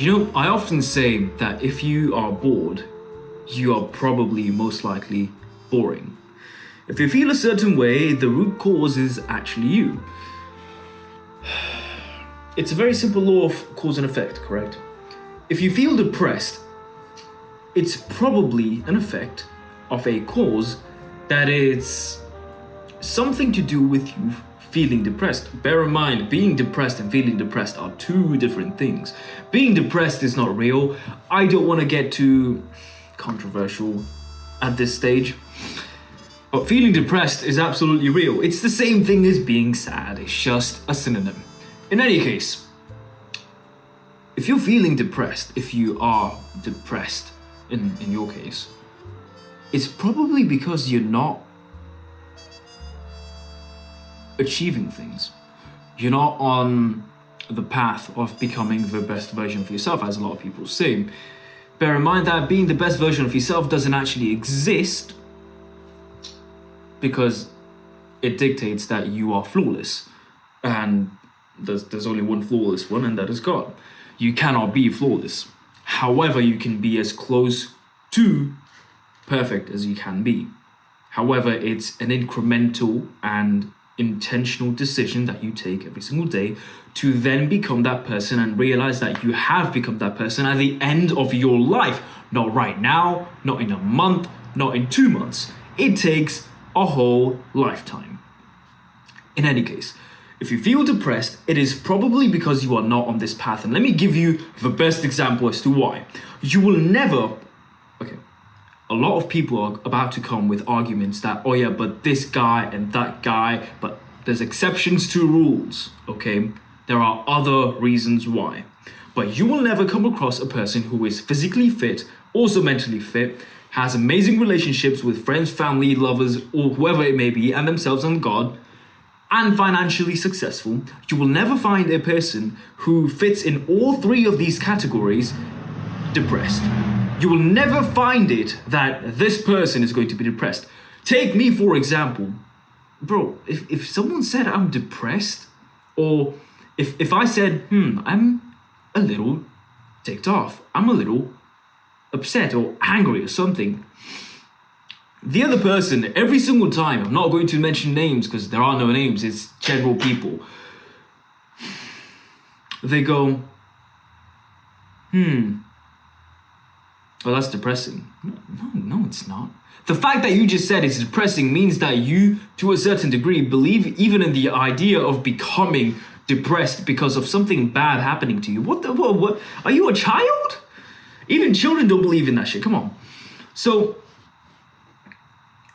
I often say that if you are bored, you are probably most likely boring. If you feel a certain way, the root cause is actually you. It's a very simple law of cause and effect, correct? If you feel depressed, it's probably an effect of a cause that is something to do with you feeling depressed. Bear in mind, being depressed and feeling depressed are two different things. Being depressed is not real. I don't want to get too controversial at this stage, but feeling depressed is absolutely real. It's the same thing as being sad. It's just a synonym. In any case, if you're feeling depressed, if you are depressed in your case, it's probably because you're not achieving things. You're not on the path of becoming the best version of yourself, as a lot of people say. Bear in mind that being the best version of yourself doesn't actually exist because it dictates that you are flawless. And there's only one flawless one, and that is God. You cannot be flawless. However, you can be as close to perfect as you can be. However, it's an incremental and intentional decision that you take every single day to then become that person and realize that you have become that person at the end of your life. Not right now, not in a month, not in 2 months. It takes a whole lifetime. In any case, if you feel depressed, it is probably because you are not on this path. And let me give you the best example as to why. You will never... Okay, a lot of people are about to come with arguments that, oh yeah, but this guy and that guy, but there's exceptions to rules, okay? There are other reasons why. But you will never come across a person who is physically fit, also mentally fit, has amazing relationships with friends, family, lovers, or whoever it may be, and themselves and God, and financially successful. You will never find a person who fits in all three of these categories depressed. You will never find it that this person is going to be depressed. Take me, for example. Bro, if someone said I'm depressed, or if I said, I'm a little ticked off, I'm a little upset or angry or something, the other person, every single time, I'm not going to mention names because there are no names, it's general people, they go, well, that's depressing. No, it's not. The fact that you just said it's depressing means that you, to a certain degree, believe even in the idea of becoming depressed because of something bad happening to you. What? Are you a child? Even children don't believe in that shit. Come on. So,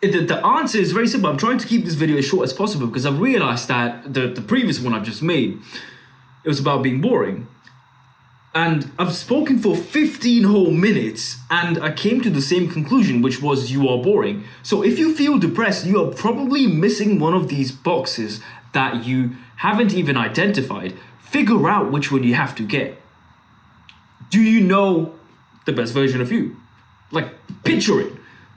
the answer is very simple. I'm trying to keep this video as short as possible because I've realized that the previous one I've just made, it was about being boring. And I've spoken for 15 whole minutes and I came to the same conclusion, which was you are boring. So if you feel depressed, you are probably missing one of these boxes that you haven't even identified. Figure out which one you have to get. Do you know the best version of you? Like, picture it.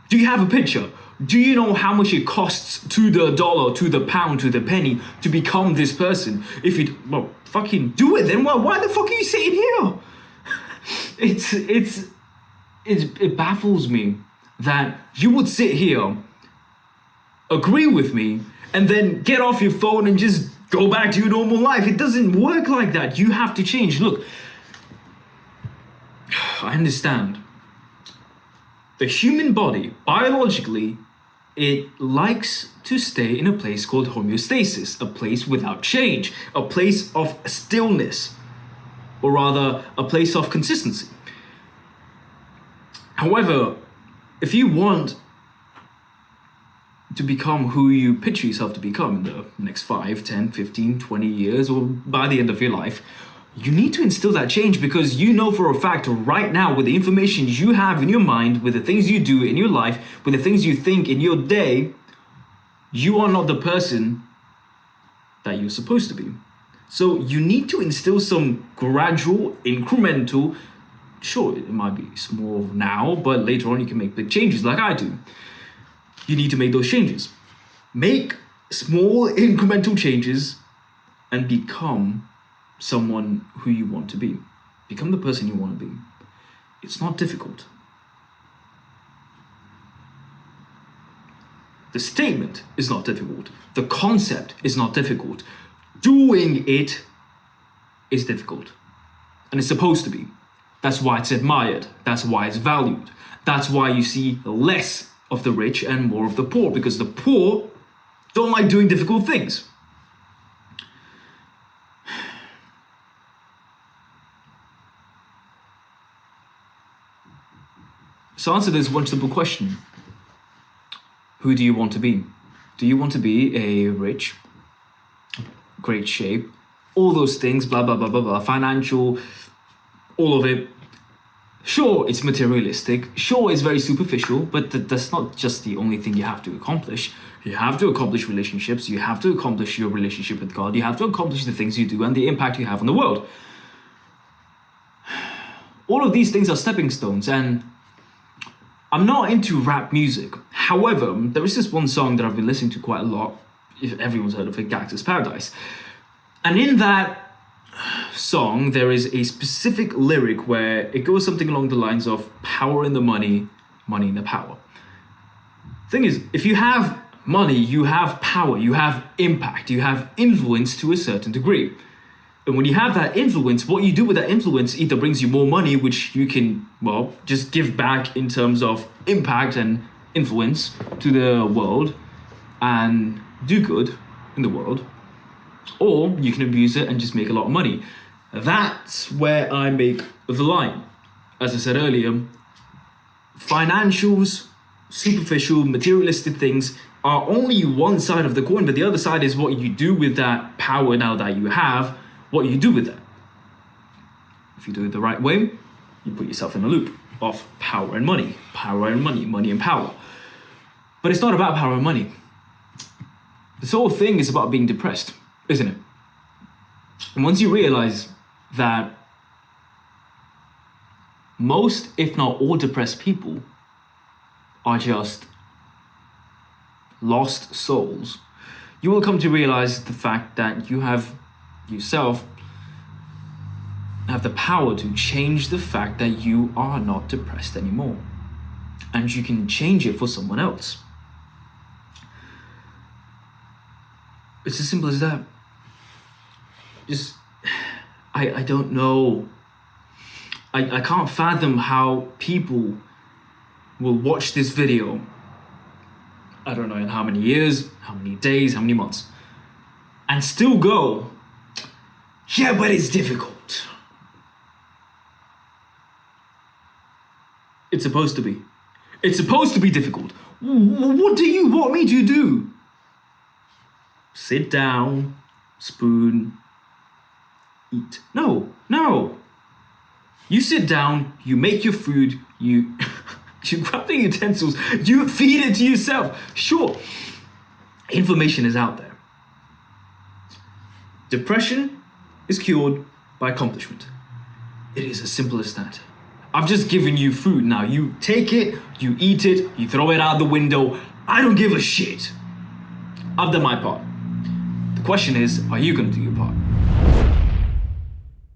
Do you have a picture? Do you know how much it costs to the dollar, to the pound, to the penny to become this person? If you, well, fucking do it then. Why the fuck are you sitting here? It baffles me that you would sit here, agree with me, and then get off your phone and just go back to your normal life. It doesn't work like that. You have to change. Look, I understand. The human body, biologically, it likes to stay in a place called homeostasis, a place without change, a place of stillness, or rather, a place of consistency. However, if you want to become who you picture yourself to become in the next 5, 10, 15, 20 years, or by the end of your life, you need to instill that change because you know for a fact right now with the information you have in your mind, with the things you do in your life, with the things you think in your day, you are not the person that you're supposed to be. So you need to instill some gradual, incremental, sure, it might be small now, but later on you can make big changes like I do. You need to make those changes. Make small incremental changes and become someone who you want to be. become the person you want to be. It's not difficult. The statement is not difficult. The concept is not difficult. Doing it is difficult. And it's supposed to be. That's why it's admired. That's why it's valued. That's why you see less of the rich and more of the poor, because the poor don't like doing difficult things. So answer this one simple question. Who do you want to be? Do you want to be a rich, great shape, all those things, blah, blah, blah, blah, blah, financial, all of it? Sure, it's materialistic. Sure, it's very superficial, but that's not just the only thing you have to accomplish. You have to accomplish relationships. You have to accomplish your relationship with God. You have to accomplish the things you do and the impact you have on the world. All of these things are stepping stones, and I'm not into rap music. However, there is this one song that I've been listening to quite a lot. If everyone's heard of it, Gangsta's Paradise. And in that song, there is a specific lyric where it goes something along the lines of power in the money, money in the power. Thing is, if you have money, you have power, you have impact, you have influence to a certain degree. And when you have that influence, what you do with that influence either brings you more money, which you can, well, just give back in terms of impact and influence to the world and do good in the world, or you can abuse it and just make a lot of money. That's where I make the line. As I said earlier, financials, superficial, materialistic things are only one side of the coin, but the other side is what you do with that power now that you have, what you do with that. If you do it the right way, you put yourself in a loop of power and money, money and power. But it's not about power and money. This whole thing is about being depressed, isn't it? And once you realize that most, if not all, depressed people are just lost souls, you will come to realize the fact that you have yourself have the power to change the fact that you are not depressed anymore. And you can change it for someone else. It's as simple as that. Just, I don't know. I can't fathom how people will watch this video, I don't know in how many years, how many days, how many months, and still go, yeah, but it's difficult. It's supposed to be. It's supposed to be difficult. What do you want me to do? Sit down, spoon, eat. No. You sit down, you make your food, you grab the utensils, you feed it to yourself. Sure, information is out there. Depression is cured by accomplishment. It is as simple as that. I've just given you food. Now you take it, you eat it, you throw it out the window. I don't give a shit. I've done my part. The question is, are you going to do your part?